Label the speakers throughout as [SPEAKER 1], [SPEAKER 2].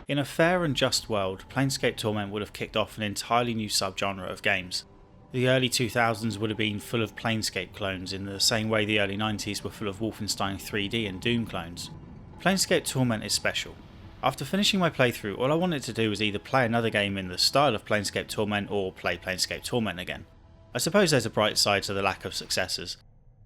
[SPEAKER 1] In a fair and just world, Planescape Torment would have kicked off an entirely new subgenre of games. The early 2000s would have been full of Planescape clones in the same way the early 90s were full of Wolfenstein 3D and Doom clones. Planescape Torment is special. After finishing my playthrough, all I wanted to do was either play another game in the style of Planescape Torment or play Planescape Torment again. I suppose there's a bright side to the lack of successors.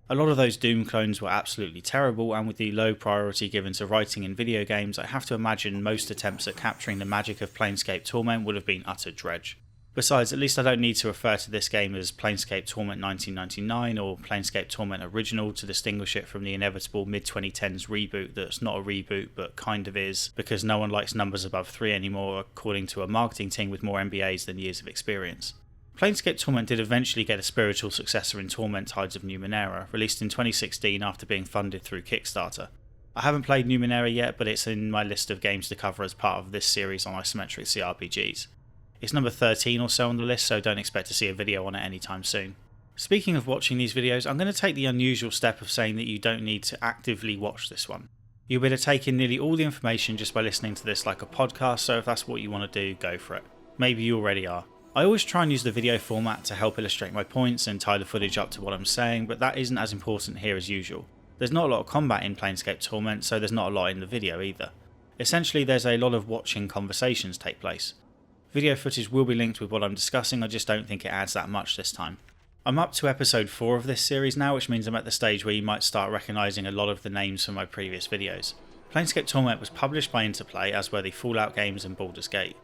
[SPEAKER 1] A lot of those Doom clones were absolutely terrible, and with the low priority given to writing in video games, I have to imagine most attempts at capturing the magic of Planescape Torment would have been utter dredge. Besides, at least I don't need to refer to this game as Planescape Torment 1999 or Planescape Torment Original to distinguish it from the inevitable mid-2010s reboot that's not a reboot but kind of is, because no one likes numbers above 3 anymore, according to a marketing team with more MBAs than years of experience. Planescape Torment did eventually get a spiritual successor in Torment Tides of Numenera, released in 2016 after being funded through Kickstarter. I haven't played Numenera yet, but it's in my list of games to cover as part of this series on Isometric CRPGs. It's number 13 or so on the list, so don't expect to see a video on it anytime soon. Speaking of watching these videos, I'm going to take the unusual step of saying that you don't need to actively watch this one. You'll be able to take in nearly all the information just by listening to this like a podcast, so if that's what you want to do, go for it. Maybe you already are. I always try and use the video format to help illustrate my points and tie the footage up to what I'm saying, but that isn't as important here as usual. There's not a lot of combat in Planescape Torment, so there's not a lot in the video either. Essentially, there's a lot of watching conversations take place. Video footage will be linked with what I'm discussing, I just don't think it adds that much this time. I'm up to episode 4 of this series now, which means I'm at the stage where you might start recognising a lot of the names from my previous videos. Planescape Torment was published by Interplay, as were the Fallout games and Baldur's Gate.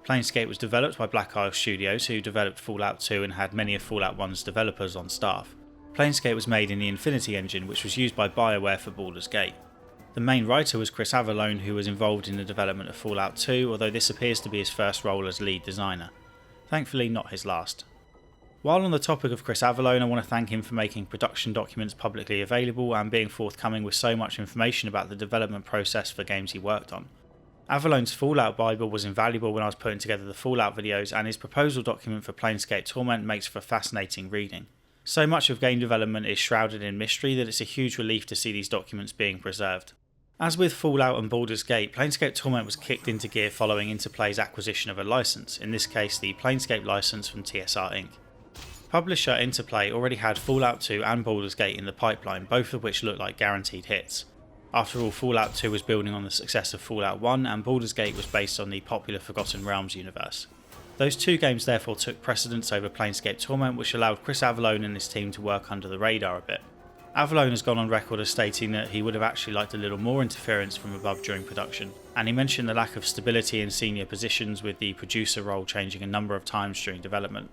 [SPEAKER 1] Planescape was developed by Black Isle Studios, who developed Fallout 2 and had many of Fallout 1's developers on staff. Planescape was made in the Infinity engine, which was used by BioWare for Baldur's Gate. The main writer was Chris Avellone, who was involved in the development of Fallout 2, although this appears to be his first role as lead designer. Thankfully not his last. While on the topic of Chris Avellone, I want to thank him for making production documents publicly available and being forthcoming with so much information about the development process for games he worked on. Avallone's Fallout Bible was invaluable when I was putting together the Fallout videos, and his proposal document for Planescape Torment makes for fascinating reading. So much of game development is shrouded in mystery that it's a huge relief to see these documents being preserved. As with Fallout and Baldur's Gate, Planescape Torment was kicked into gear following Interplay's acquisition of a license, in this case the Planescape license from TSR Inc. Publisher Interplay already had Fallout 2 and Baldur's Gate in the pipeline, both of which looked like guaranteed hits. After all, Fallout 2 was building on the success of Fallout 1, and Baldur's Gate was based on the popular Forgotten Realms universe. Those two games therefore took precedence over Planescape Torment, which allowed Chris Avellone and his team to work under the radar a bit. Avellone has gone on record as stating that he would have actually liked a little more interference from above during production, and he mentioned the lack of stability in senior positions, with the producer role changing a number of times during development.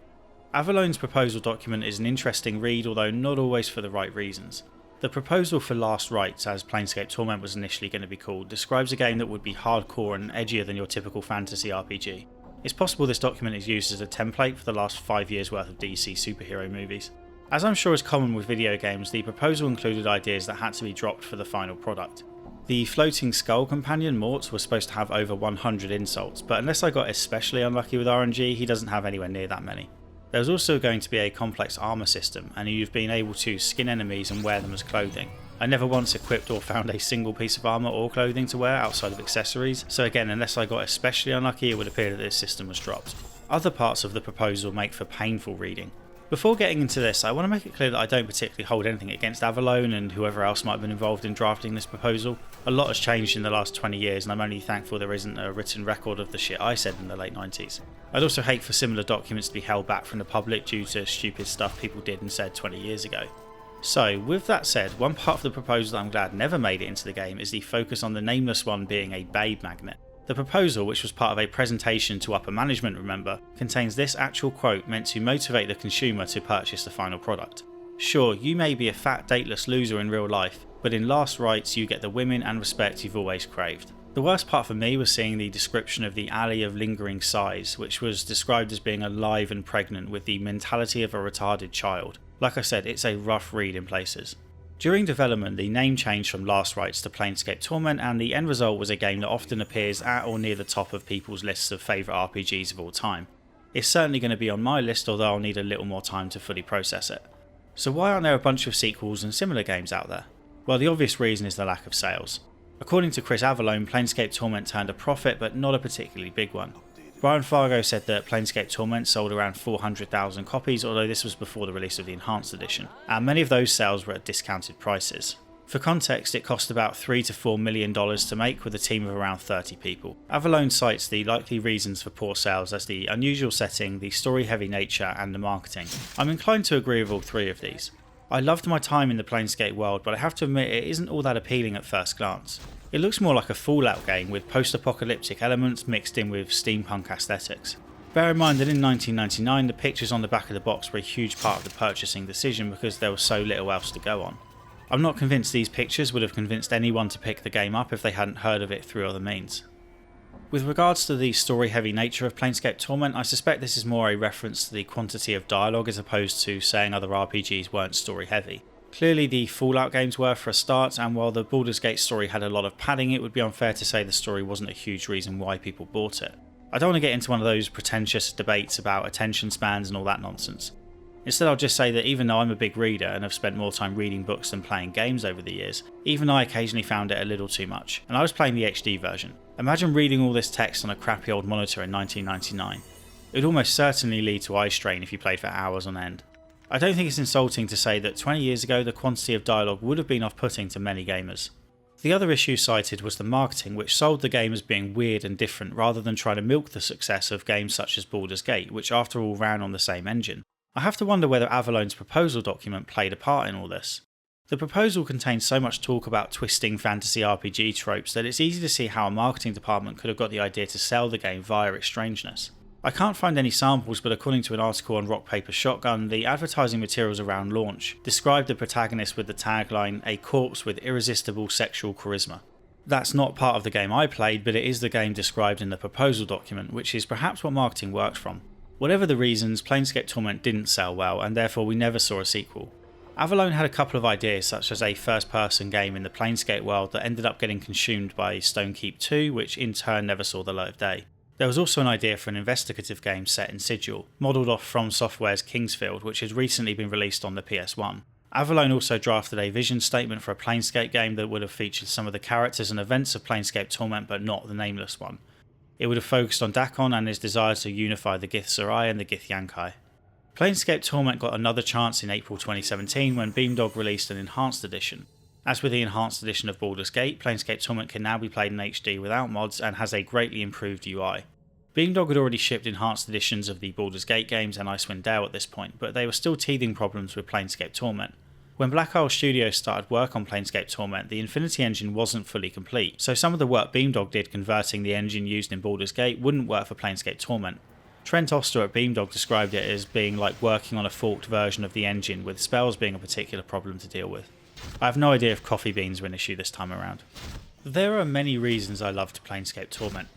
[SPEAKER 1] Avallone's proposal document is an interesting read, although not always for the right reasons. The proposal for Last Rites, as Planescape Torment was initially going to be called, describes a game that would be hardcore and edgier than your typical fantasy RPG. It's possible this document is used as a template for the last 5 years worth of DC superhero movies. As I'm sure is common with video games, the proposal included ideas that had to be dropped for the final product. The floating skull companion, Mort, was supposed to have over 100 insults, but unless I got especially unlucky with RNG, he doesn't have anywhere near that many. There was also going to be a complex armour system, and you've been able to skin enemies and wear them as clothing. I never once equipped or found a single piece of armour or clothing to wear outside of accessories, so again, unless I got especially unlucky, it would appear that this system was dropped. Other parts of the proposal make for painful reading. Before getting into this, I want to make it clear that I don't particularly hold anything against Avellone and whoever else might have been involved in drafting this proposal. A lot has changed in the last 20 years, and I'm only thankful there isn't a written record of the shit I said in the late 90s. I'd also hate for similar documents to be held back from the public due to stupid stuff people did and said 20 years ago. So, with that said, one part of the proposal that I'm glad never made it into the game is the focus on the Nameless One being a babe magnet. The proposal, which was part of a presentation to upper management, remember, contains this actual quote meant to motivate the consumer to purchase the final product. Sure, you may be a fat, dateless loser in real life, but in Last Rites you get the women and respect you've always craved. The worst part for me was seeing the description of the Alley of Lingering Sighs, which was described as being alive and pregnant with the mentality of a retarded child. Like I said, it's a rough read in places. During development, the name changed from Last Rites to Planescape Torment, and the end result was a game that often appears at or near the top of people's lists of favourite RPGs of all time. It's certainly going to be on my list, although I'll need a little more time to fully process it. So why aren't there a bunch of sequels and similar games out there? Well, the obvious reason is the lack of sales. According to Chris Avallone, Planescape Torment turned a profit, but not a particularly big one. Brian Fargo said that Planescape Torment sold around 400,000 copies, although this was before the release of the Enhanced Edition, and many of those sales were at discounted prices. For context, it cost about $3 to $4 million to make with a team of around 30 people. Avallone cites the likely reasons for poor sales as the unusual setting, the story-heavy nature, and the marketing. I'm inclined to agree with all three of these. I loved my time in the Planescape world, but I have to admit it isn't all that appealing at first glance. It looks more like a Fallout game with post-apocalyptic elements mixed in with steampunk aesthetics. Bear in mind that in 1999 the pictures on the back of the box were a huge part of the purchasing decision because there was so little else to go on. I'm not convinced these pictures would have convinced anyone to pick the game up if they hadn't heard of it through other means. With regards to the story-heavy nature of Planescape Torment, I suspect this is more a reference to the quantity of dialogue as opposed to saying other RPGs weren't story-heavy. Clearly the Fallout games were for a start, and while the Baldur's Gate story had a lot of padding, it would be unfair to say the story wasn't a huge reason why people bought it. I don't want to get into one of those pretentious debates about attention spans and all that nonsense. Instead, I'll just say that even though I'm a big reader and have spent more time reading books than playing games over the years, even I occasionally found it a little too much, and I was playing the HD version. Imagine reading all this text on a crappy old monitor in 1999. It would almost certainly lead to eye strain if you played for hours on end. I don't think it's insulting to say that 20 years ago the quantity of dialogue would have been off-putting to many gamers. The other issue cited was the marketing, which sold the game as being weird and different rather than try to milk the success of games such as Baldur's Gate, which after all ran on the same engine. I have to wonder whether Avallone's proposal document played a part in all this. The proposal contains so much talk about twisting fantasy RPG tropes that it's easy to see how a marketing department could have got the idea to sell the game via its strangeness. I can't find any samples, but according to an article on Rock Paper Shotgun, the advertising materials around launch described the protagonist with the tagline, "A corpse with irresistible sexual charisma." That's not part of the game I played, but it is the game described in the proposal document, which is perhaps what marketing works from. Whatever the reasons, Planescape Torment didn't sell well, and therefore we never saw a sequel. Avallone had a couple of ideas, such as a first-person game in the Planescape world that ended up getting consumed by Stonekeep 2, which in turn never saw the light of day. There was also an idea for an investigative game set in Sigil, modelled off From Software's Kingsfield, which had recently been released on the PS1. Avallone also drafted a vision statement for a Planescape game that would have featured some of the characters and events of Planescape Torment but not the Nameless one. It would have focused on Dakon and his desire to unify the Githzerai and the Githyankai. Planescape Torment got another chance in April 2017 when Beamdog released an Enhanced Edition. As with the Enhanced Edition of Baldur's Gate, Planescape Torment can now be played in HD without mods and has a greatly improved UI. Beamdog had already shipped Enhanced Editions of the Baldur's Gate games and Icewind Dale at this point, but they were still teething problems with Planescape Torment. When Black Isle Studios started work on Planescape Torment, the Infinity engine wasn't fully complete, so some of the work Beamdog did converting the engine used in Baldur's Gate wouldn't work for Planescape Torment. Trent Oster at Beamdog described it as being like working on a forked version of the engine, with spells being a particular problem to deal with. I have no idea if coffee beans were an issue this time around. There are many reasons I loved Planescape Torment.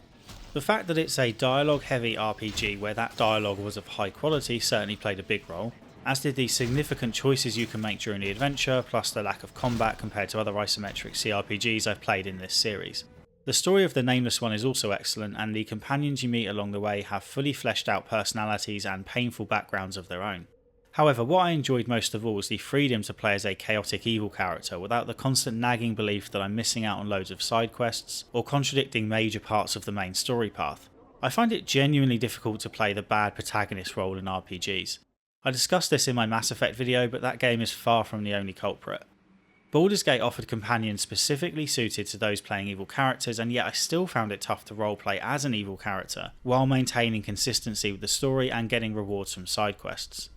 [SPEAKER 1] The fact that it's a dialogue-heavy RPG where that dialogue was of high quality certainly played a big role, as did the significant choices you can make during the adventure, plus the lack of combat compared to other isometric CRPGs I've played in this series. The story of the Nameless One is also excellent, and the companions you meet along the way have fully fleshed out personalities and painful backgrounds of their own. However, what I enjoyed most of all is the freedom to play as a chaotic evil character without the constant nagging belief that I'm missing out on loads of side quests or contradicting major parts of the main story path. I find it genuinely difficult to play the bad protagonist role in RPGs. I discussed this in my Mass Effect video, but that game is far from the only culprit. Baldur's Gate offered companions specifically suited to those playing evil characters, and yet I still found it tough to roleplay as an evil character, while maintaining consistency with the story and getting rewards from side quests.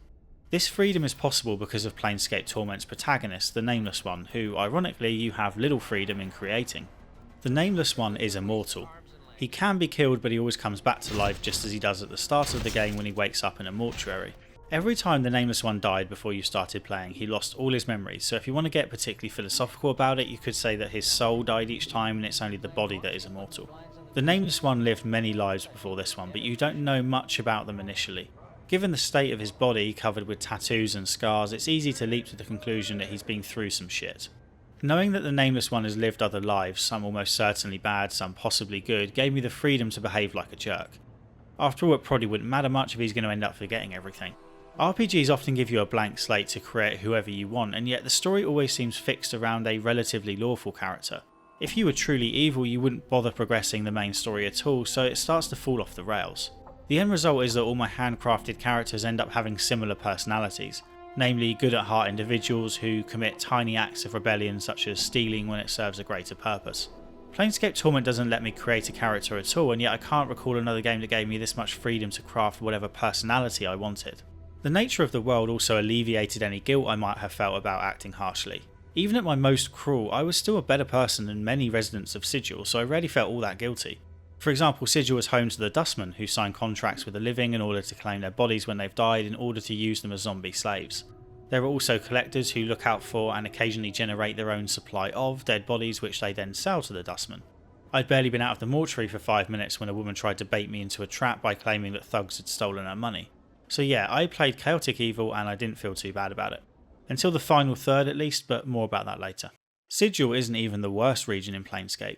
[SPEAKER 1] This freedom is possible because of Planescape Torment's protagonist, the Nameless One, who, ironically, you have little freedom in creating. The Nameless One is immortal. He can be killed, but he always comes back to life just as he does at the start of the game when he wakes up in a mortuary. Every time the Nameless One died before you started playing, he lost all his memories, so if you want to get particularly philosophical about it, you could say that his soul died each time and it's only the body that is immortal. The Nameless One lived many lives before this one, but you don't know much about them initially. Given the state of his body, covered with tattoos and scars, it's easy to leap to the conclusion that he's been through some shit. Knowing that the Nameless One has lived other lives, some almost certainly bad, some possibly good, gave me the freedom to behave like a jerk. After all, it probably wouldn't matter much if he's going to end up forgetting everything. RPGs often give you a blank slate to create whoever you want, and yet the story always seems fixed around a relatively lawful character. If you were truly evil, you wouldn't bother progressing the main story at all, so it starts to fall off the rails. The end result is that all my handcrafted characters end up having similar personalities, namely good at heart individuals who commit tiny acts of rebellion such as stealing when it serves a greater purpose. Planescape Torment doesn't let me create a character at all, and yet I can't recall another game that gave me this much freedom to craft whatever personality I wanted. The nature of the world also alleviated any guilt I might have felt about acting harshly. Even at my most cruel, I was still a better person than many residents of Sigil, so I rarely felt all that guilty. For example, Sigil was home to the Dustmen, who sign contracts with the living in order to claim their bodies when they've died in order to use them as zombie slaves. There are also collectors who look out for and occasionally generate their own supply of dead bodies which they then sell to the Dustmen. I'd barely been out of the mortuary for 5 minutes when a woman tried to bait me into a trap by claiming that thugs had stolen her money. So yeah, I played chaotic evil and I didn't feel too bad about it. Until the final third at least, but more about that later. Sigil isn't even the worst region in Planescape.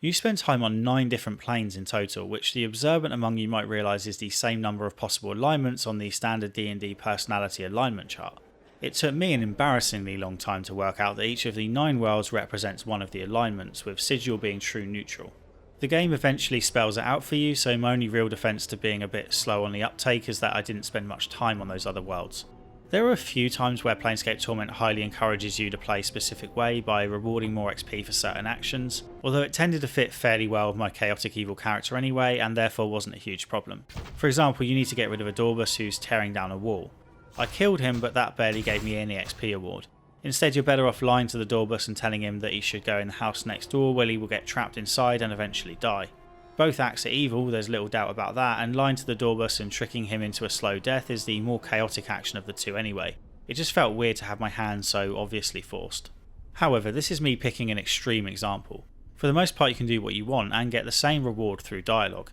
[SPEAKER 1] You spend time on 9 different planes in total, which the observant among you might realise is the same number of possible alignments on the standard D&D personality alignment chart. It took me an embarrassingly long time to work out that each of the 9 worlds represents one of the alignments, with Sigil being true neutral. The game eventually spells it out for you, so my only real defence to being a bit slow on the uptake is that I didn't spend much time on those other worlds. There are a few times where Planescape Torment highly encourages you to play a specific way by rewarding more XP for certain actions, although it tended to fit fairly well with my chaotic evil character anyway, and therefore wasn't a huge problem. For example, you need to get rid of a Dorbus who's tearing down a wall. I killed him, but that barely gave me any XP award. Instead, you're better off lying to the Dorbus and telling him that he should go in the house next door where he will get trapped inside and eventually die. Both acts are evil, there's little doubt about that, and lying to the Dorbus and tricking him into a slow death is the more chaotic action of the two anyway. It just felt weird to have my hand so obviously forced. However, this is me picking an extreme example. For the most part you can do what you want and get the same reward through dialogue.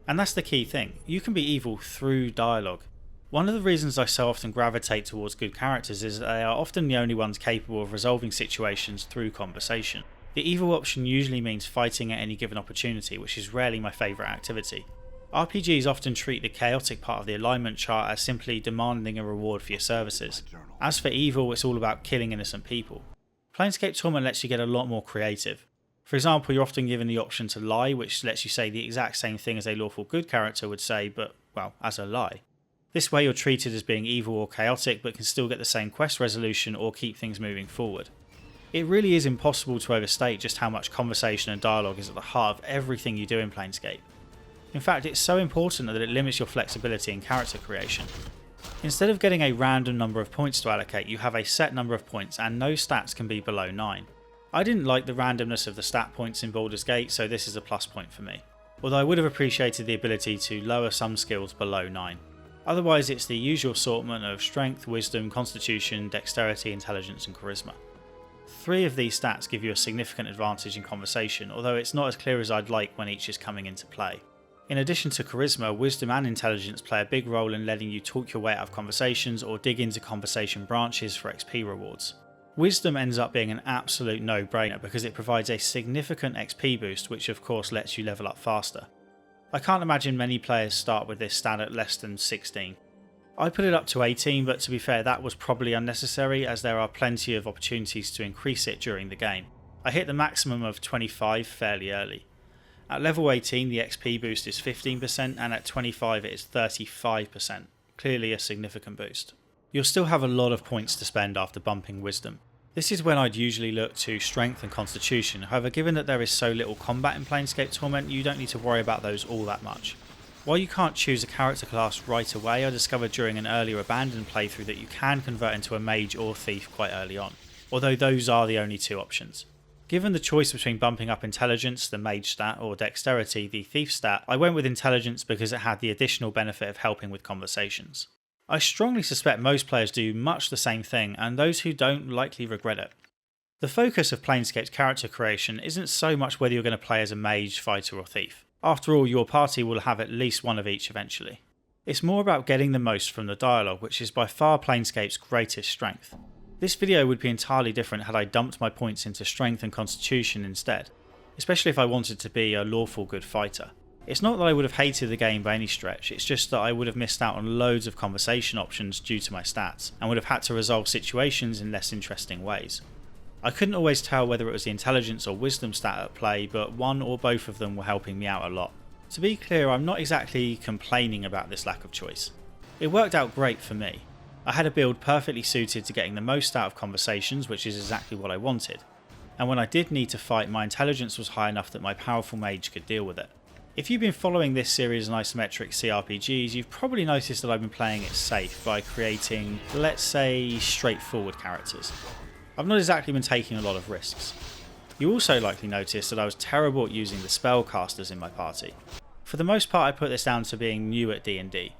[SPEAKER 1] And that's the key thing, you can be evil through dialogue. One of the reasons I so often gravitate towards good characters is that they are often the only ones capable of resolving situations through conversation. The evil option usually means fighting at any given opportunity, which is rarely my favourite activity. RPGs often treat the chaotic part of the alignment chart as simply demanding a reward for your services. As for evil, it's all about killing innocent people. Planescape Torment lets you get a lot more creative. For example, you're often given the option to lie, which lets you say the exact same thing as a lawful good character would say, but, well, as a lie. This way you're treated as being evil or chaotic, but can still get the same quest resolution or keep things moving forward. It really is impossible to overstate just how much conversation and dialogue is at the heart of everything you do in Planescape. In fact, it's so important that it limits your flexibility in character creation. Instead of getting a random number of points to allocate, you have a set number of points and no stats can be below 9. I didn't like the randomness of the stat points in Baldur's Gate, so this is a plus point for me. Although I would have appreciated the ability to lower some skills below 9. Otherwise it's the usual assortment of strength, wisdom, constitution, dexterity, intelligence and charisma. 3 of these stats give you a significant advantage in conversation, although it's not as clear as I'd like when each is coming into play. In addition to charisma, wisdom and intelligence play a big role in letting you talk your way out of conversations or dig into conversation branches for XP rewards. Wisdom ends up being an absolute no-brainer because it provides a significant XP boost, which of course lets you level up faster. I can't imagine many players start with this stat at less than 16. I put it up to 18, but to be fair that was probably unnecessary as there are plenty of opportunities to increase it during the game. I hit the maximum of 25 fairly early. At level 18 the XP boost is 15% and at 25 it is 35%, clearly a significant boost. You'll still have a lot of points to spend after bumping wisdom. This is when I'd usually look to strength and constitution, however given that there is so little combat in Planescape Torment you don't need to worry about those all that much. While you can't choose a character class right away, I discovered during an earlier abandoned playthrough that you can convert into a mage or thief quite early on, although those are the only 2 options. Given the choice between bumping up intelligence, the mage stat, or dexterity, the thief stat, I went with intelligence because it had the additional benefit of helping with conversations. I strongly suspect most players do much the same thing, and those who don't likely regret it. The focus of Planescape's character creation isn't so much whether you're going to play as a mage, fighter or thief. After all, your party will have at least one of each eventually. It's more about getting the most from the dialogue, which is by far Planescape's greatest strength. This video would be entirely different had I dumped my points into strength and constitution instead, especially if I wanted to be a lawful good fighter. It's not that I would have hated the game by any stretch, it's just that I would have missed out on loads of conversation options due to my stats, and would have had to resolve situations in less interesting ways. I couldn't always tell whether it was the intelligence or wisdom stat at play, but one or both of them were helping me out a lot. To be clear, I'm not exactly complaining about this lack of choice. It worked out great for me. I had a build perfectly suited to getting the most out of conversations, which is exactly what I wanted. And when I did need to fight, my intelligence was high enough that my powerful mage could deal with it. If you've been following this series on Isometric CRPGs, you've probably noticed that I've been playing it safe by creating, let's say, straightforward characters. I've not exactly been taking a lot of risks. You also likely noticed that I was terrible at using the spellcasters in my party. For the most part, I put this down to being new at D&D.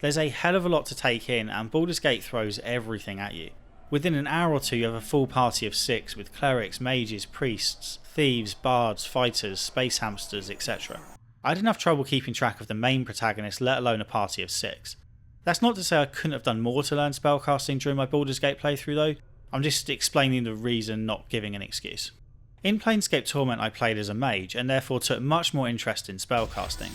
[SPEAKER 1] There's a hell of a lot to take in, and Baldur's Gate throws everything at you. Within an hour or two you have a full party of 6 with clerics, mages, priests, thieves, bards, fighters, space hamsters, etc. I had enough trouble keeping track of the main protagonist, let alone a party of 6. That's not to say I couldn't have done more to learn spellcasting during my Baldur's Gate playthrough though, I'm just explaining the reason, not giving an excuse. In Planescape Torment I played as a mage and therefore took much more interest in spellcasting.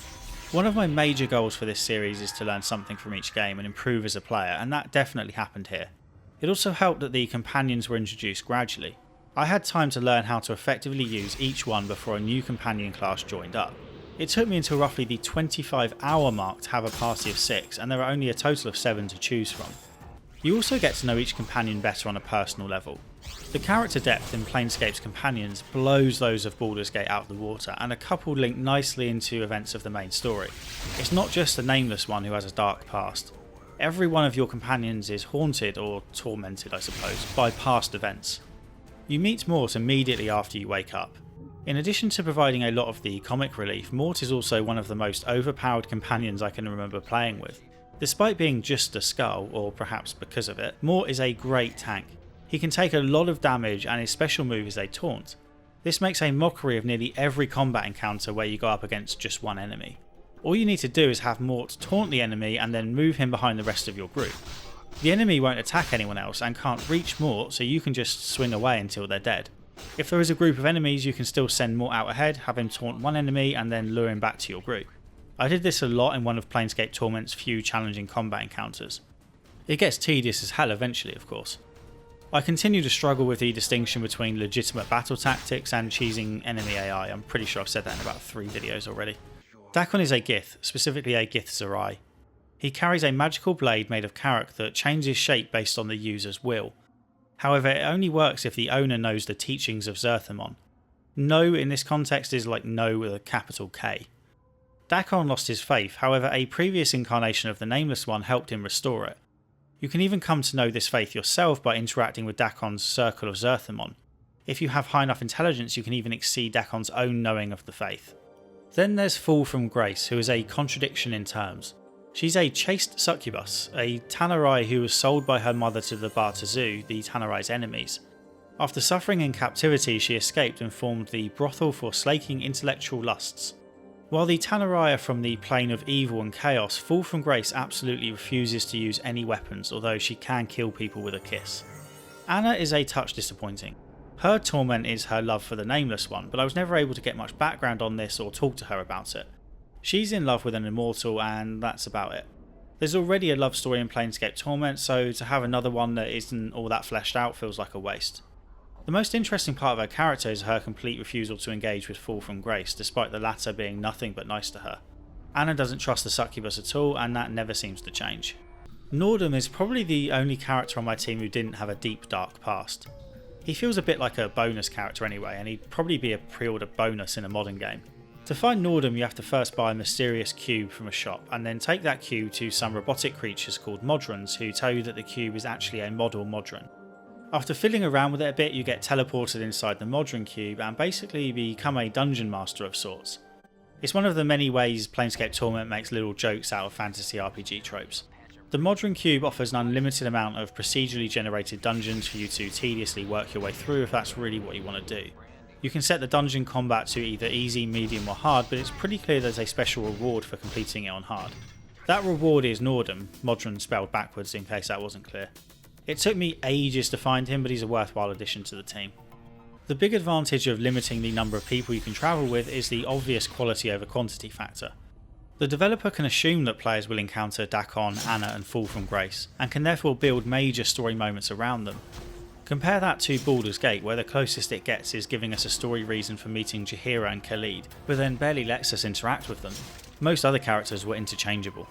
[SPEAKER 1] One of my major goals for this series is to learn something from each game and improve as a player, and that definitely happened here. It also helped that the companions were introduced gradually. I had time to learn how to effectively use each one before a new companion class joined up. It took me until roughly the 25-hour mark to have a party of 6, and there are only a total of 7 to choose from. You also get to know each companion better on a personal level. The character depth in Planescape's companions blows those of Baldur's Gate out of the water, and a couple link nicely into events of the main story. It's not just the nameless one who has a dark past. Every one of your companions is haunted, or tormented I suppose, by past events. You meet Mort immediately after you wake up. In addition to providing a lot of the comic relief, Mort is also one of the most overpowered companions I can remember playing with. Despite being just a skull, or perhaps because of it, Mort is a great tank. He can take a lot of damage and his special move is a taunt. This makes a mockery of nearly every combat encounter where you go up against just one enemy. All you need to do is have Mort taunt the enemy and then move him behind the rest of your group. The enemy won't attack anyone else and can't reach Mort, so you can just swing away until they're dead. If there is a group of enemies, you can still send Mort out ahead, have him taunt one enemy and then lure him back to your group. I did this a lot in one of Planescape Torment's few challenging combat encounters. It gets tedious as hell eventually, of course. I continue to struggle with the distinction between legitimate battle tactics and cheesing enemy AI. I'm pretty sure I've said that in about 3 videos already. Dakon is a Gith, specifically a Gith Zerai. He carries a magical blade made of Karak that changes shape based on the user's will. However, it only works if the owner knows the teachings of Zerthamon. No in this context is like no with a capital K. Dakon lost his faith, however a previous incarnation of the Nameless One helped him restore it. You can even come to know this faith yourself by interacting with Dakon's Circle of Zerthamon. If you have high enough intelligence you can even exceed Dakon's own knowing of the faith. Then there's Fall from Grace, who is a contradiction in terms. She's a chaste succubus, a Tannerai who was sold by her mother to the Bartazu, the Tannerai's enemies. After suffering in captivity she escaped and formed the brothel for slaking intellectual lusts. While the Tannerai are from the plane of evil and chaos, Fall from Grace absolutely refuses to use any weapons, although she can kill people with a kiss. Anna is a touch disappointing. Her torment is her love for the Nameless One, but I was never able to get much background on this or talk to her about it. She's in love with an immortal and that's about it. There's already a love story in Planescape Torment, so to have another one that isn't all that fleshed out feels like a waste. The most interesting part of her character is her complete refusal to engage with Fall from Grace, despite the latter being nothing but nice to her. Anna doesn't trust the succubus at all, and that never seems to change. Nordum is probably the only character on my team who didn't have a deep dark past. He feels a bit like a bonus character anyway, and he'd probably be a pre-order bonus in a modern game. To find Nordum you have to first buy a mysterious cube from a shop, and then take that cube to some robotic creatures called Modrons who tell you that the cube is actually a model Modron. After fiddling around with it a bit you get teleported inside the Modron cube and basically become a dungeon master of sorts. It's one of the many ways Planescape Torment makes little jokes out of fantasy RPG tropes. The Modron cube offers an unlimited amount of procedurally generated dungeons for you to tediously work your way through if that's really what you want to do. You can set the dungeon combat to either easy, medium or hard, but it's pretty clear there's a special reward for completing it on hard. That reward is Nordum, Modron spelled backwards in case that wasn't clear. It took me ages to find him, but he's a worthwhile addition to the team. The big advantage of limiting the number of people you can travel with is the obvious quality over quantity factor. The developer can assume that players will encounter Dakon, Anna and Fall from Grace, and can therefore build major story moments around them. Compare that to Baldur's Gate, where the closest it gets is giving us a story reason for meeting Jaheira and Khalid, but then barely lets us interact with them. Most other characters were interchangeable.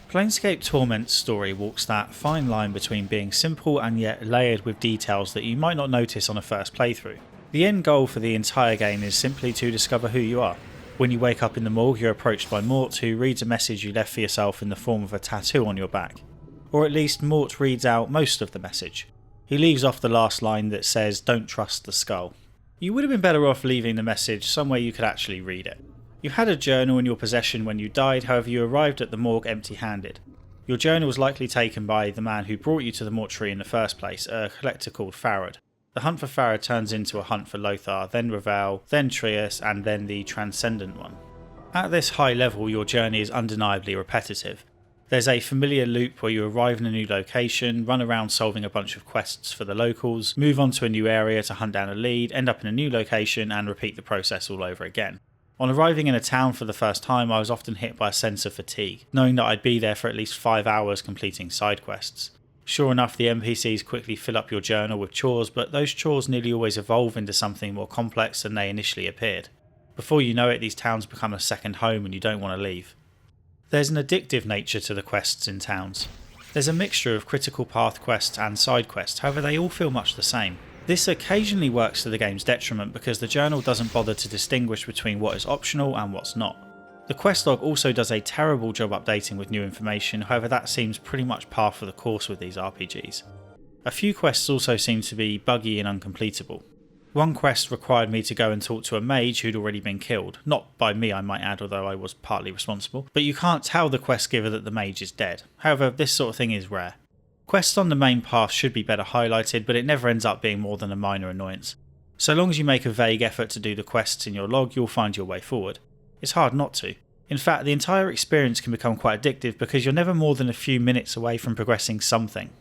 [SPEAKER 1] Planescape Torment's story walks that fine line between being simple and yet layered with details that you might not notice on a first playthrough. The end goal for the entire game is simply to discover who you are. When you wake up in the morgue, you're approached by Mort, who reads a message you left for yourself in the form of a tattoo on your back. Or at least Mort reads out most of the message. He leaves off the last line that says, "Don't trust the skull." You would have been better off leaving the message somewhere you could actually read it. You had a journal in your possession when you died, however you arrived at the morgue empty-handed. Your journal was likely taken by the man who brought you to the mortuary in the first place, a collector called Farad. The hunt for Farad turns into a hunt for Lothar, then Ravel, then Trius, and then the Transcendent one. At this high level, your journey is undeniably repetitive. There's a familiar loop where you arrive in a new location, run around solving a bunch of quests for the locals, move on to a new area to hunt down a lead, end up in a new location, and repeat the process all over again. On arriving in a town for the first time, I was often hit by a sense of fatigue, knowing that I'd be there for at least 5 hours completing side quests. Sure enough, the NPCs quickly fill up your journal with chores, but those chores nearly always evolve into something more complex than they initially appeared. Before you know it, these towns become a second home and you don't want to leave. There's an addictive nature to the quests in towns. There's a mixture of critical path quests and side quests, however they all feel much the same. This occasionally works to the game's detriment because the journal doesn't bother to distinguish between what is optional and what's not. The quest log also does a terrible job updating with new information, however that seems pretty much par for the course with these RPGs. A few quests also seem to be buggy and uncompletable. One quest required me to go and talk to a mage who'd already been killed. Not by me, I might add, although I was partly responsible. But you can't tell the quest giver that the mage is dead. However, this sort of thing is rare. Quests on the main path should be better highlighted, but it never ends up being more than a minor annoyance. So long as you make a vague effort to do the quests in your log, you'll find your way forward. It's hard not to. In fact, the entire experience can become quite addictive because you're never more than a few minutes away from progressing something.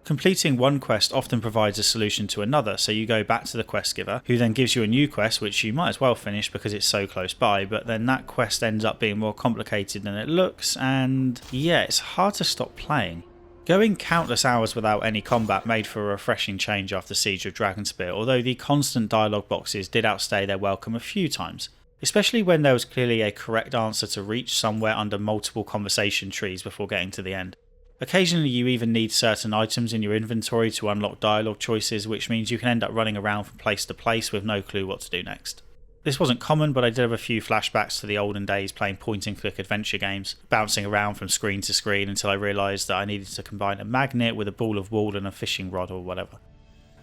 [SPEAKER 1] Completing one quest often provides a solution to another, so you go back to the quest giver, who then gives you a new quest which you might as well finish because it's so close by, but then that quest ends up being more complicated than it looks, and yeah, it's hard to stop playing. Going countless hours without any combat made for a refreshing change after Siege of Dragonspear, although the constant dialogue boxes did outstay their welcome a few times, especially when there was clearly a correct answer to reach somewhere under multiple conversation trees before getting to the end. Occasionally you even need certain items in your inventory to unlock dialogue choices, which means you can end up running around from place to place with no clue what to do next. This wasn't common, but I did have a few flashbacks to the olden days playing point-and-click adventure games, bouncing around from screen to screen until I realised that I needed to combine a magnet with a ball of wool and a fishing rod or whatever.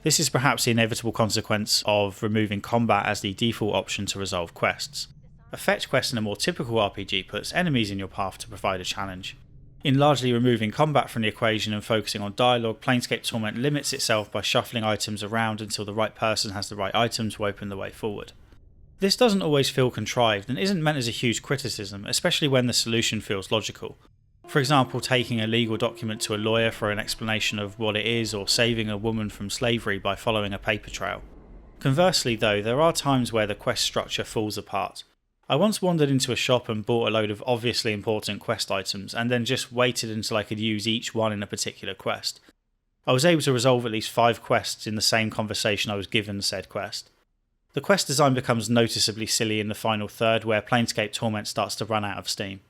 [SPEAKER 1] This is perhaps the inevitable consequence of removing combat as the default option to resolve quests. A fetch quest in a more typical RPG puts enemies in your path to provide a challenge. In largely removing combat from the equation and focusing on dialogue, Planescape Torment limits itself by shuffling items around until the right person has the right item to open the way forward. This doesn't always feel contrived and isn't meant as a huge criticism, especially when the solution feels logical. For example, taking a legal document to a lawyer for an explanation of what it is, or saving a woman from slavery by following a paper trail. Conversely though, there are times where the quest structure falls apart. I once wandered into a shop and bought a load of obviously important quest items, and then just waited until I could use each one in a particular quest. I was able to resolve at least 5 quests in the same conversation I was given said quest. The quest design becomes noticeably silly in the final third, where Planescape Torment starts to run out of steam.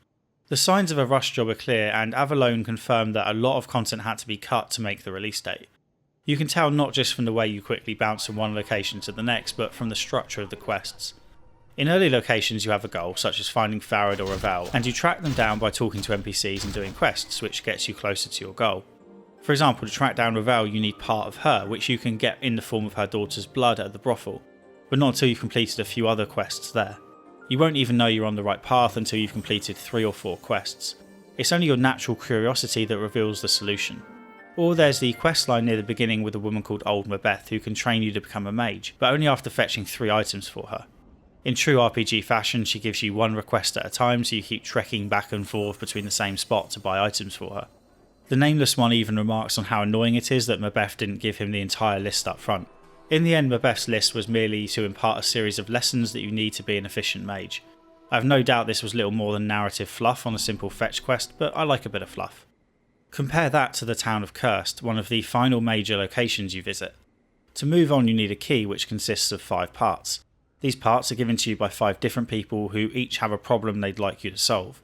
[SPEAKER 1] The signs of a rush job are clear, and Avalone confirmed that a lot of content had to be cut to make the release date. You can tell not just from the way you quickly bounce from one location to the next, but from the structure of the quests. In early locations you have a goal, such as finding Farad or Ravel, and you track them down by talking to NPCs and doing quests, which gets you closer to your goal. For example, to track down Ravel you need part of her, which you can get in the form of her daughter's blood at the brothel, but not until you've completed a few other quests there. You won't even know you're on the right path until you've completed 3 or 4 quests. It's only your natural curiosity that reveals the solution. Or there's the questline near the beginning with a woman called Old Mabeth who can train you to become a mage, but only after fetching 3 items for her. In true RPG fashion, she gives you 1 request at a time, so you keep trekking back and forth between the same spot to buy items for her. The nameless one even remarks on how annoying it is that Mabeth didn't give him the entire list up front. In the end, Mabeth's list was merely to impart a series of lessons that you need to be an efficient mage. I have no doubt this was little more than narrative fluff on a simple fetch quest, but I like a bit of fluff. Compare that to the town of Cursed, one of the final major locations you visit. To move on, you need a key which consists of 5 parts. These parts are given to you by 5 different people who each have a problem they'd like you to solve.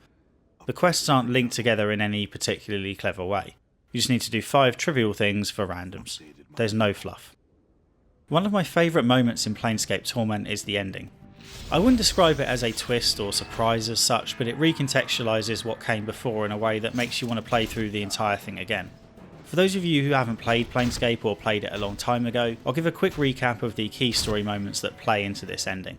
[SPEAKER 1] The quests aren't linked together in any particularly clever way. You just need to do 5 trivial things for randoms. There's no fluff. One of my favourite moments in Planescape Torment is the ending. I wouldn't describe it as a twist or surprise as such, but it recontextualises what came before in a way that makes you want to play through the entire thing again. For those of you who haven't played Planescape or played it a long time ago, I'll give a quick recap of the key story moments that play into this ending.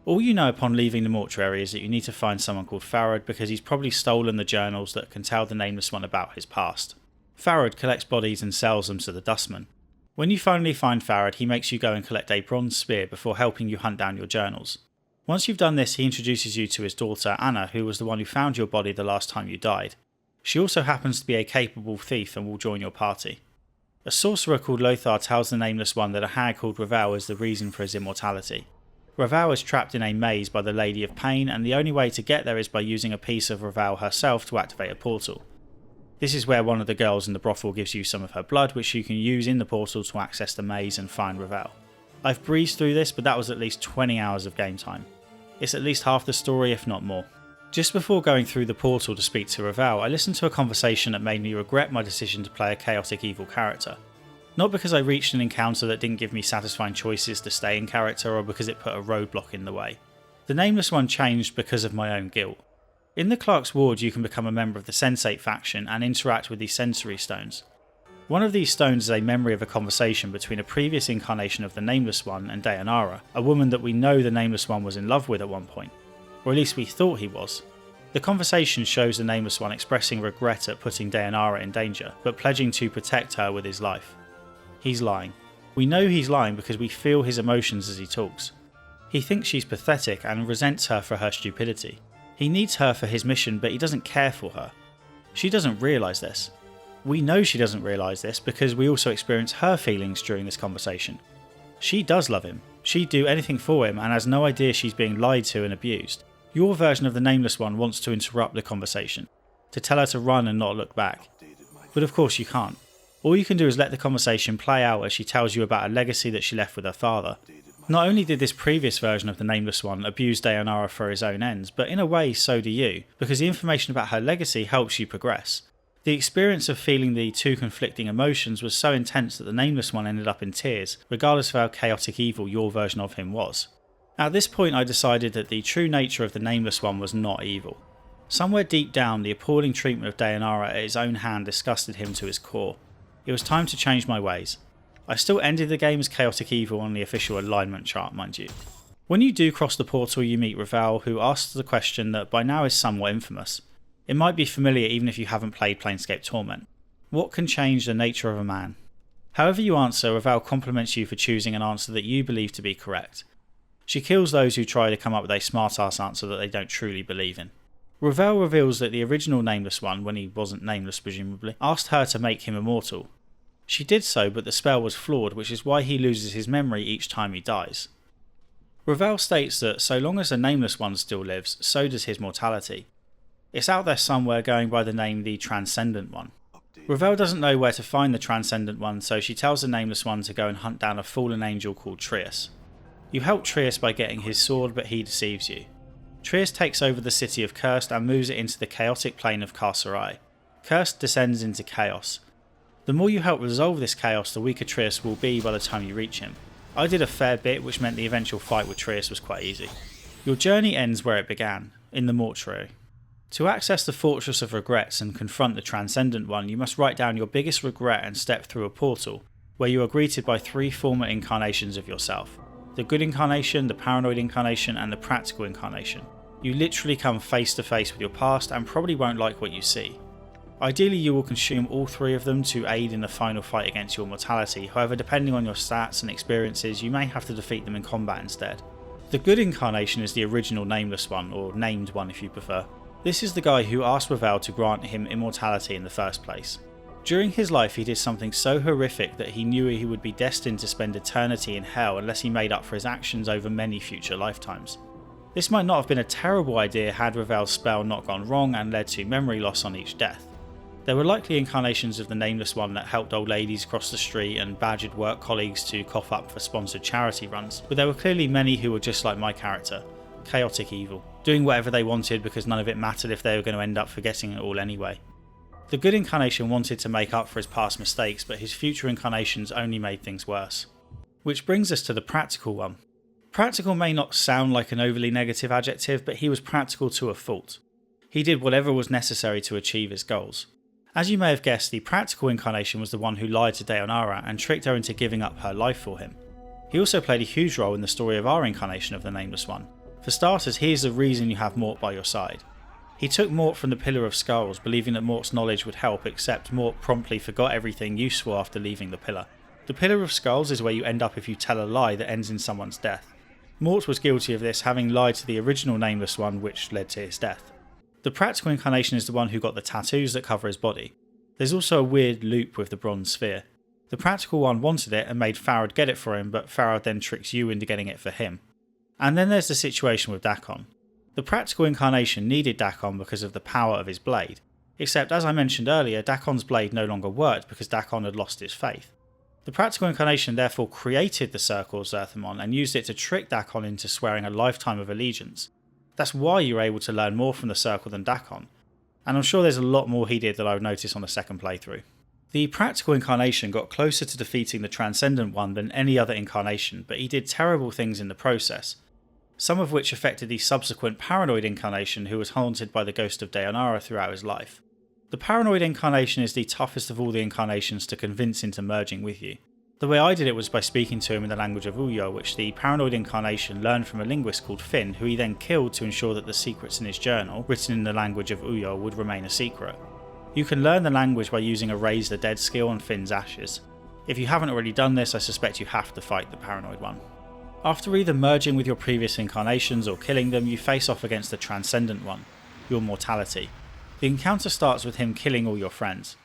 [SPEAKER 1] All you know upon leaving the mortuary is that you need to find someone called Farad because he's probably stolen the journals that can tell the Nameless One about his past. Farad collects bodies and sells them to the Dustman. When you finally find Farad, he makes you go and collect a bronze spear before helping you hunt down your journals. Once you've done this, he introduces you to his daughter Anna, who was the one who found your body the last time you died. She also happens to be a capable thief and will join your party. A sorcerer called Lothar tells the Nameless One that a hag called Ravel is the reason for his immortality. Ravel is trapped in a maze by the Lady of Pain, and the only way to get there is by using a piece of Ravel herself to activate a portal. This is where one of the girls in the brothel gives you some of her blood, which you can use in the portal to access the maze and find Ravel. I've breezed through this, but that was at least 20 hours of game time. It's at least half the story, if not more. Just before going through the portal to speak to Ravel, I listened to a conversation that made me regret my decision to play a chaotic evil character. Not because I reached an encounter that didn't give me satisfying choices to stay in character or because it put a roadblock in the way. The Nameless One changed because of my own guilt. In the Clerk's Ward you can become a member of the Sensate faction and interact with the sensory stones. One of these stones is a memory of a conversation between a previous incarnation of the Nameless One and Dayanara, a woman that we know the Nameless One was in love with at one point. Or at least we thought he was. The conversation shows the Nameless One expressing regret at putting Dayanara in danger, but pledging to protect her with his life. He's lying. We know he's lying because we feel his emotions as he talks. He thinks she's pathetic and resents her for her stupidity. He needs her for his mission, but he doesn't care for her. She doesn't realise this. We know she doesn't realise this because we also experience her feelings during this conversation. She does love him. She'd do anything for him and has no idea she's being lied to and abused. Your version of the Nameless One wants to interrupt the conversation, to tell her to run and not look back. But of course you can't. All you can do is let the conversation play out as she tells you about a legacy that she left with her father. Not only did this previous version of the Nameless One abuse Dayanara for his own ends, but in a way so do you, because the information about her legacy helps you progress. The experience of feeling the two conflicting emotions was so intense that the Nameless One ended up in tears, regardless of how chaotic evil your version of him was. At this point I decided that the true nature of the Nameless One was not evil. Somewhere deep down, the appalling treatment of Dayanara at his own hand disgusted him to his core. It was time to change my ways. I still ended the game as chaotic evil on the official alignment chart, mind you. When you do cross the portal you meet Ravel, who asks the question that by now is somewhat infamous. It might be familiar even if you haven't played Planescape Torment. What can change the nature of a man? However you answer, Ravel compliments you for choosing an answer that you believe to be correct. She kills those who try to come up with a smart-ass answer that they don't truly believe in. Ravel reveals that the original Nameless One, when he wasn't nameless presumably, asked her to make him immortal. She did so, but the spell was flawed, which is why he loses his memory each time he dies. Ravel states that so long as the Nameless One still lives, so does his mortality. It's out there somewhere going by the name the Transcendent One. Ravel doesn't know where to find the Transcendent One, so she tells the Nameless One to go and hunt down a fallen angel called Trius. You help Trius by getting his sword, but he deceives you. Trius takes over the city of Cursed and moves it into the chaotic plane of Carcerai. Cursed descends into chaos. The more you help resolve this chaos, the weaker Trius will be by the time you reach him. I did a fair bit, which meant the eventual fight with Trius was quite easy. Your journey ends where it began, in the mortuary. To access the Fortress of Regrets and confront the Transcendent One, you must write down your biggest regret and step through a portal, where you are greeted by 3 former incarnations of yourself. The good incarnation, the paranoid incarnation, and the practical incarnation. You literally come face to face with your past and probably won't like what you see. Ideally you will consume all 3 of them to aid in the final fight against your mortality, however depending on your stats and experiences you may have to defeat them in combat instead. The good incarnation is the original Nameless One, or named one if you prefer. This is the guy who asked Ravel to grant him immortality in the first place. During his life he did something so horrific that he knew he would be destined to spend eternity in hell unless he made up for his actions over many future lifetimes. This might not have been a terrible idea had Ravel's spell not gone wrong and led to memory loss on each death. There were likely incarnations of the Nameless One that helped old ladies cross the street and badgered work colleagues to cough up for sponsored charity runs, but there were clearly many who were just like my character, chaotic evil, doing whatever they wanted because none of it mattered if they were going to end up forgetting it all anyway. The good incarnation wanted to make up for his past mistakes, but his future incarnations only made things worse. Which brings us to the practical one. Practical may not sound like an overly negative adjective, but he was practical to a fault. He did whatever was necessary to achieve his goals. As you may have guessed, the practical incarnation was the one who lied to Dayanara and tricked her into giving up her life for him. He also played a huge role in the story of our incarnation of the Nameless One. For starters, he is the reason you have Mort by your side. He took Mort from the Pillar of Skulls, believing that Mort's knowledge would help, except Mort promptly forgot everything useful after leaving the Pillar. The Pillar of Skulls is where you end up if you tell a lie that ends in someone's death. Mort was guilty of this, having lied to the original Nameless One, which led to his death. The practical incarnation is the one who got the tattoos that cover his body. There's also a weird loop with the bronze sphere. The practical one wanted it and made Farad get it for him, but Farad then tricks you into getting it for him. And then there's the situation with Dakon. The practical incarnation needed Dakon because of the power of his blade, except as I mentioned earlier, Dakon's blade no longer worked because Dakon had lost his faith. The practical incarnation therefore created the Circle of Zerthimon and used it to trick Dakon into swearing a lifetime of allegiance. That's why you were able to learn more from the Circle than Dakon, and I'm sure there's a lot more he did that I would notice on the second playthrough. The practical incarnation got closer to defeating the Transcendent One than any other incarnation, but he did terrible things in the process, some of which affected the subsequent paranoid incarnation who was haunted by the ghost of Dayanara throughout his life. The paranoid incarnation is the toughest of all the incarnations to convince into merging with you. The way I did it was by speaking to him in the language of Uyo, which the paranoid incarnation learned from a linguist called Finn, who he then killed to ensure that the secrets in his journal, written in the language of Uyo, would remain a secret. You can learn the language by using a Raise the Dead skill on Finn's ashes. If you haven't already done this, I suspect you have to fight the paranoid one. After either merging with your previous incarnations or killing them, you face off against the Transcendent One, your mortality. The encounter starts with him killing all your friends.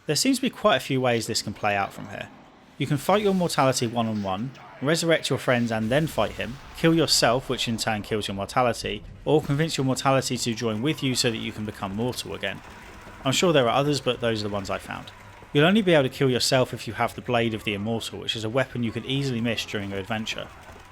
[SPEAKER 1] There seems to be quite a few ways this can play out from here. You can fight your mortality one-on-one, resurrect your friends and then fight him, kill yourself which in turn kills your mortality, or convince your mortality to join with you so that you can become mortal again. I'm sure there are others, but those are the ones I found. You'll only be able to kill yourself if you have the Blade of the Immortal, which is a weapon you could easily miss during your adventure.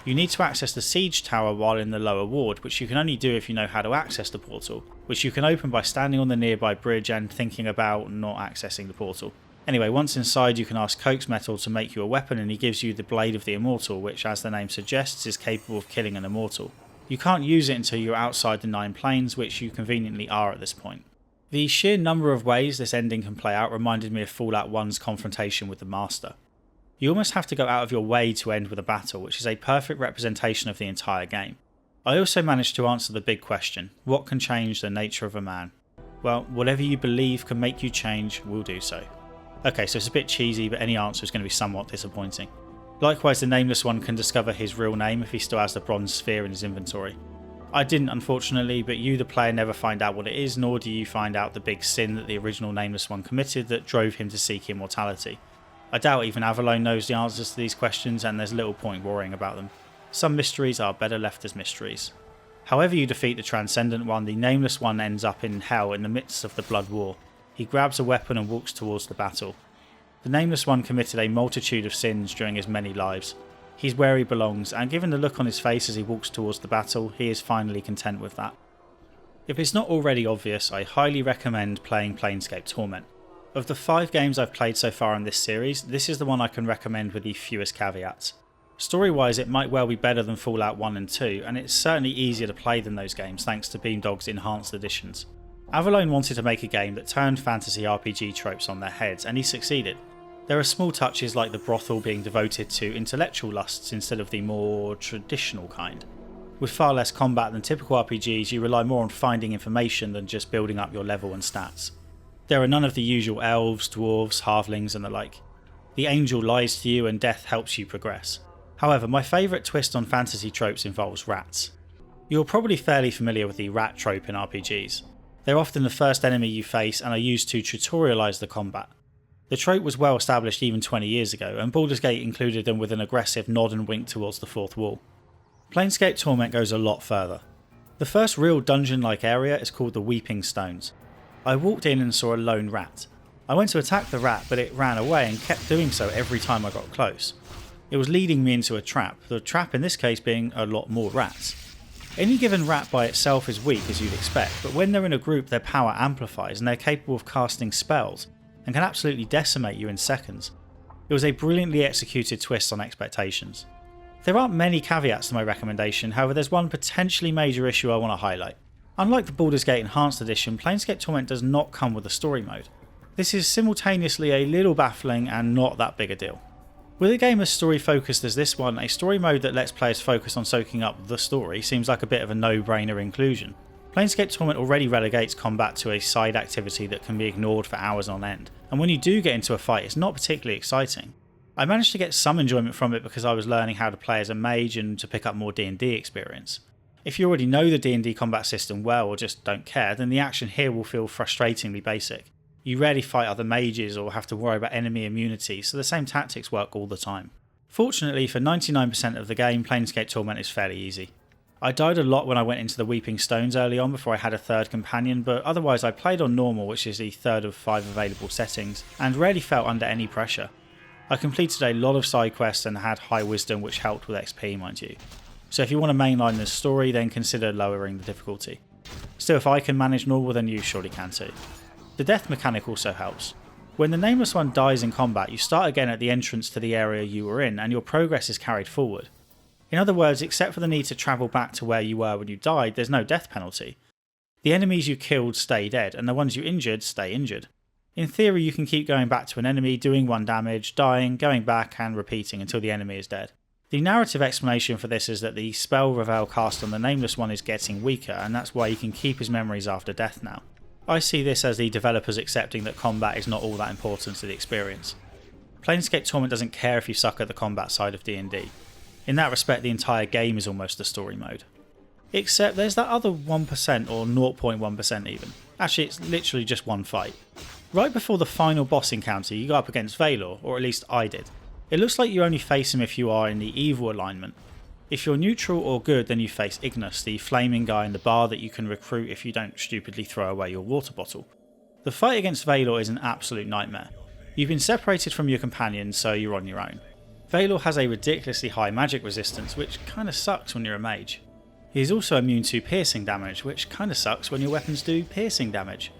[SPEAKER 1] You need to access the Siege Tower while in the lower ward, which you can only do if you know how to access the portal, which you can open by standing on the nearby bridge and thinking about not accessing the portal. Anyway, once inside you can ask Coke's Metal to make you a weapon and he gives you the Blade of the Immortal, which as the name suggests is capable of killing an immortal. You can't use it until you're outside the 9 planes, which you conveniently are at this point. The sheer number of ways this ending can play out reminded me of Fallout 1's confrontation with the Master. You almost have to go out of your way to end with a battle, which is a perfect representation of the entire game. I also managed to answer the big question, what can change the nature of a man? Well, whatever you believe can make you change will do so. Okay, so it's a bit cheesy, but any answer is going to be somewhat disappointing. Likewise, the Nameless One can discover his real name if he still has the bronze sphere in his inventory. I didn't, unfortunately, but you, the player, never find out what it is, nor do you find out the big sin that the original Nameless One committed that drove him to seek immortality. I doubt even Avalone knows the answers to these questions, and there's little point worrying about them. Some mysteries are better left as mysteries. However you defeat the Transcendent One, the Nameless One ends up in hell in the midst of the Blood War. He grabs a weapon and walks towards the battle. The Nameless One committed a multitude of sins during his many lives. He's where he belongs, and given the look on his face as he walks towards the battle, he is finally content with that. If it's not already obvious, I highly recommend playing Planescape Torment. Of the 5 games I've played so far in this series, this is the one I can recommend with the fewest caveats. Story-wise, it might well be better than Fallout 1 and 2, and it's certainly easier to play than those games thanks to Beamdog's enhanced editions. Avalone wanted to make a game that turned fantasy RPG tropes on their heads, and he succeeded. There are small touches like the brothel being devoted to intellectual lusts instead of the more traditional kind. With far less combat than typical RPGs, you rely more on finding information than just building up your level and stats. There are none of the usual elves, dwarves, halflings and the like. The angel lies to you and death helps you progress. However, my favourite twist on fantasy tropes involves rats. You're probably fairly familiar with the rat trope in RPGs. They're often the first enemy you face and are used to tutorialise the combat. The trope was well established even 20 years ago, and Baldur's Gate included them with an aggressive nod and wink towards the fourth wall. Planescape Torment goes a lot further. The first real dungeon-like area is called the Weeping Stones. I walked in and saw a lone rat. I went to attack the rat, but it ran away and kept doing so every time I got close. It was leading me into a trap, the trap in this case being a lot more rats. Any given rat by itself is weak as you'd expect, but when they're in a group their power amplifies and they're capable of casting spells and can absolutely decimate you in seconds. It was a brilliantly executed twist on expectations. There aren't many caveats to my recommendation, however there's one potentially major issue I want to highlight. Unlike the Baldur's Gate Enhanced Edition, Planescape Torment does not come with a story mode. This is simultaneously a little baffling and not that big a deal. With a game as story focused as this one, a story mode that lets players focus on soaking up the story seems like a bit of a no-brainer inclusion. Planescape Torment already relegates combat to a side activity that can be ignored for hours on end, and when you do get into a fight it's not particularly exciting. I managed to get some enjoyment from it because I was learning how to play as a mage and to pick up more D&D experience. If you already know the D&D combat system well or just don't care, then the action here will feel frustratingly basic. You rarely fight other mages or have to worry about enemy immunity, so the same tactics work all the time. Fortunately for 99% of the game, Planescape Torment is fairly easy. I died a lot when I went into the Weeping Stones early on before I had a third companion, but otherwise I played on normal, which is the third of 5 available settings, and rarely felt under any pressure. I completed a lot of side quests and had high wisdom, which helped with XP, mind you. So if you want to mainline the story, then consider lowering the difficulty. Still, if I can manage normal, then you surely can too. The death mechanic also helps. When the Nameless One dies in combat, you start again at the entrance to the area you were in, and your progress is carried forward. In other words, except for the need to travel back to where you were when you died, there's no death penalty. The enemies you killed stay dead, and the ones you injured stay injured. In theory, you can keep going back to an enemy, doing 1 damage, dying, going back, and repeating until the enemy is dead. The narrative explanation for this is that the spell Reveal cast on the Nameless One is getting weaker, and that's why you can keep his memories after death now. I see this as the developers accepting that combat is not all that important to the experience. Planescape Torment doesn't care if you suck at the combat side of D&D. In that respect, the entire game is almost a story mode. Except there's that other 1% or 0.1% even. Actually, it's literally just one fight. Right before the final boss encounter, you go up against Valor, or at least I did. It looks like you only face him if you are in the evil alignment. If you're neutral or good, then you face Ignis, the flaming guy in the bar that you can recruit if you don't stupidly throw away your water bottle. The fight against Valor is an absolute nightmare. You've been separated from your companions, so you're on your own. Valor has a ridiculously high magic resistance, which kinda sucks when you're a mage. He is also immune to piercing damage, which kinda sucks when your weapons do piercing damage.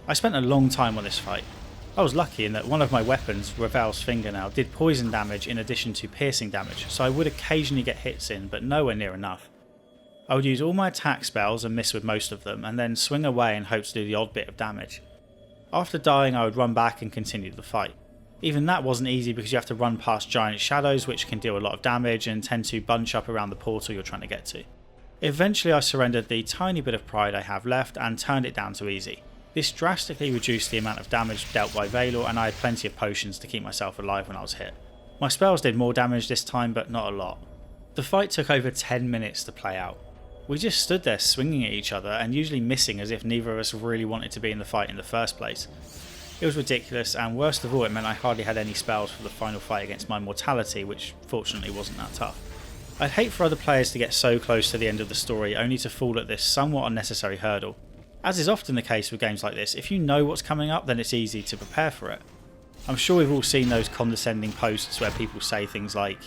[SPEAKER 1] I spent a long time on this fight. I was lucky in that one of my weapons, Revel's Fingernail, did poison damage in addition to piercing damage, so I would occasionally get hits in, but nowhere near enough. I would use all my attack spells and miss with most of them, and then swing away and hope to do the odd bit of damage. After dying, I would run back and continue the fight. Even that wasn't easy because you have to run past giant shadows which can deal a lot of damage and tend to bunch up around the portal you're trying to get to. Eventually I surrendered the tiny bit of pride I have left and turned it down to easy. This drastically reduced the amount of damage dealt by Valor, and I had plenty of potions to keep myself alive when I was hit. My spells did more damage this time, but not a lot. The fight took over 10 minutes to play out. We just stood there swinging at each other and usually missing as if neither of us really wanted to be in the fight in the first place. It was ridiculous, and worst of all, it meant I hardly had any spells for the final fight against my mortality, which fortunately wasn't that tough. I'd hate for other players to get so close to the end of the story only to fall at this somewhat unnecessary hurdle. As is often the case with games like this, if you know what's coming up, then it's easy to prepare for it. I'm sure we've all seen those condescending posts where people say things like,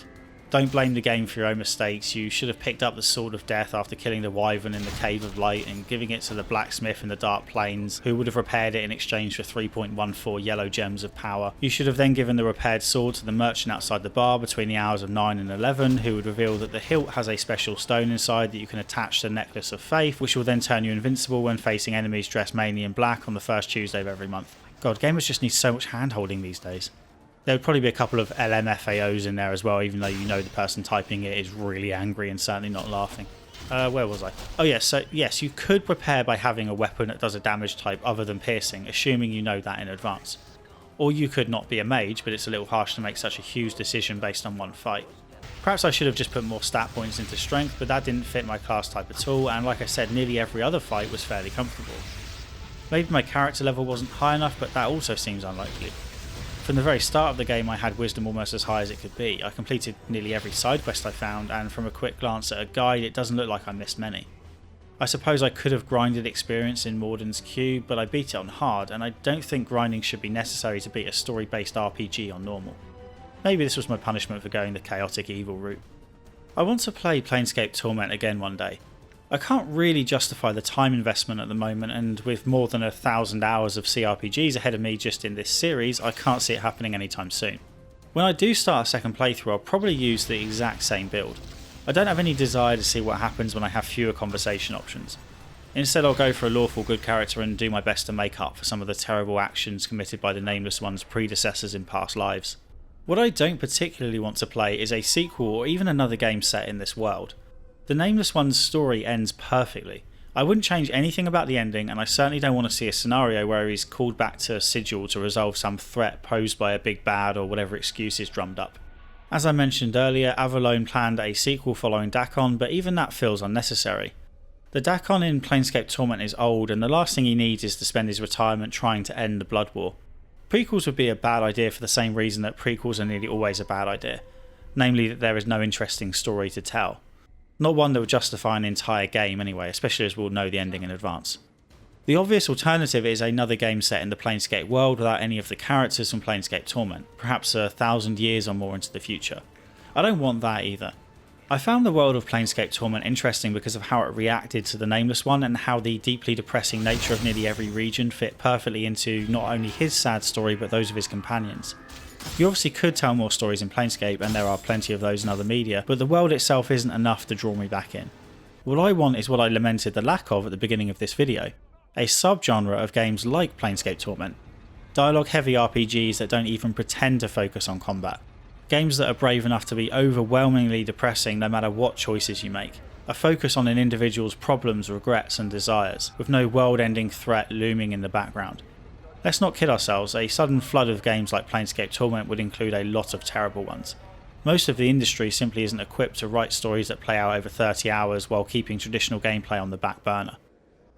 [SPEAKER 1] "Don't blame the game for your own mistakes, you should have picked up the Sword of Death after killing the Wyvern in the Cave of Light and giving it to the blacksmith in the Dark Plains, who would have repaired it in exchange for 3.14 yellow gems of power. You should have then given the repaired sword to the merchant outside the bar between the hours of 9 and 11, who would reveal that the hilt has a special stone inside that you can attach to the Necklace of Faith, which will then turn you invincible when facing enemies dressed mainly in black on the first Tuesday of every month." God, gamers just need so much hand-holding these days. There would probably be a couple of LMFAOs in there as well, even though you know the person typing it is really angry and certainly not laughing. Where was I? Oh yes, so yes, you could prepare by having a weapon that does a damage type other than piercing, assuming you know that in advance. Or you could not be a mage, but it's a little harsh to make such a huge decision based on one fight. Perhaps I should have just put more stat points into strength, but that didn't fit my class type at all, and like I said, nearly every other fight was fairly comfortable. Maybe my character level wasn't high enough, but that also seems unlikely. From the very start of the game I had wisdom almost as high as it could be. I completed nearly every side quest I found, and from a quick glance at a guide it doesn't look like I missed many. I suppose I could have grinded experience in Morden's Cube, but I beat it on hard, and I don't think grinding should be necessary to beat a story-based RPG on normal. Maybe this was my punishment for going the chaotic evil route. I want to play Planescape Torment again one day. I can't really justify the time investment at the moment, and with more than 1,000 hours of CRPGs ahead of me just in this series, I can't see it happening anytime soon. When I do start a second playthrough, I'll probably use the exact same build. I don't have any desire to see what happens when I have fewer conversation options. Instead, I'll go for a lawful good character and do my best to make up for some of the terrible actions committed by the Nameless One's predecessors in past lives. What I don't particularly want to play is a sequel or even another game set in this world. The Nameless One's story ends perfectly. I wouldn't change anything about the ending, and I certainly don't want to see a scenario where he's called back to Sigil to resolve some threat posed by a big bad or whatever excuse is drummed up. As I mentioned earlier, Avalon planned a sequel following Dakon, but even that feels unnecessary. The Dakon in Planescape Torment is old, and the last thing he needs is to spend his retirement trying to end the Blood War. Prequels would be a bad idea for the same reason that prequels are nearly always a bad idea, namely that there is no interesting story to tell. Not one that would justify an entire game anyway, especially as we'll know the ending in advance. The obvious alternative is another game set in the Planescape world without any of the characters from Planescape Torment, perhaps 1,000 years or more into the future. I don't want that either. I found the world of Planescape Torment interesting because of how it reacted to the Nameless One and how the deeply depressing nature of nearly every region fit perfectly into not only his sad story but those of his companions. You obviously could tell more stories in Planescape, and there are plenty of those in other media, but the world itself isn't enough to draw me back in. What I want is what I lamented the lack of at the beginning of this video: a subgenre of games like Planescape Torment. Dialogue heavy RPGs that don't even pretend to focus on combat. Games that are brave enough to be overwhelmingly depressing no matter what choices you make. A focus on an individual's problems, regrets and desires, with no world-ending threat looming in the background. Let's not kid ourselves, a sudden flood of games like Planescape Torment would include a lot of terrible ones. Most of the industry simply isn't equipped to write stories that play out over 30 hours while keeping traditional gameplay on the back burner.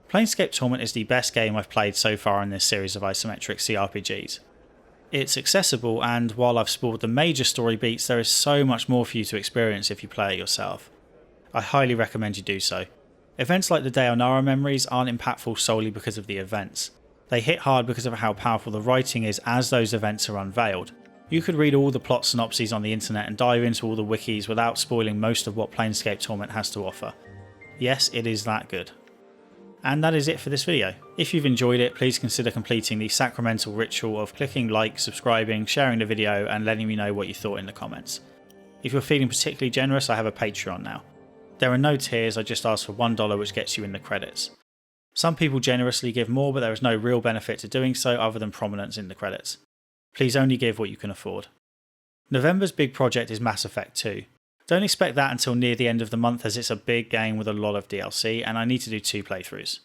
[SPEAKER 1] Planescape Torment is the best game I've played so far in this series of isometric CRPGs. It's accessible, and while I've spoiled the major story beats, there is so much more for you to experience if you play it yourself. I highly recommend you do so. Events like the Daonara memories aren't impactful solely because of the events. They hit hard because of how powerful the writing is as those events are unveiled. You could read all the plot synopses on the internet and dive into all the wikis without spoiling most of what Planescape Torment has to offer. Yes, it is that good. And that is it for this video. If you've enjoyed it, please consider completing the sacramental ritual of clicking like, subscribing, sharing the video and letting me know what you thought in the comments. If you're feeling particularly generous, I have a Patreon now. There are no tiers, I just ask for $1 which gets you in the credits. Some people generously give more, but there is no real benefit to doing so other than prominence in the credits. Please only give what you can afford. November's big project is Mass Effect 2. Don't expect that until near the end of the month, as it's a big game with a lot of DLC and I need to do 2 playthroughs.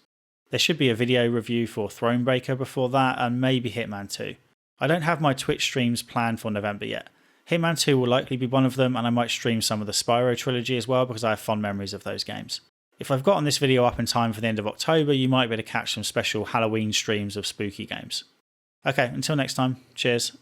[SPEAKER 1] There should be a video review for Thronebreaker before that, and maybe Hitman 2. I don't have my Twitch streams planned for November yet. Hitman 2 will likely be one of them, and I might stream some of the Spyro trilogy as well because I have fond memories of those games. If I've gotten this video up in time for the end of October, you might be able to catch some special Halloween streams of spooky games. Okay, until next time, cheers.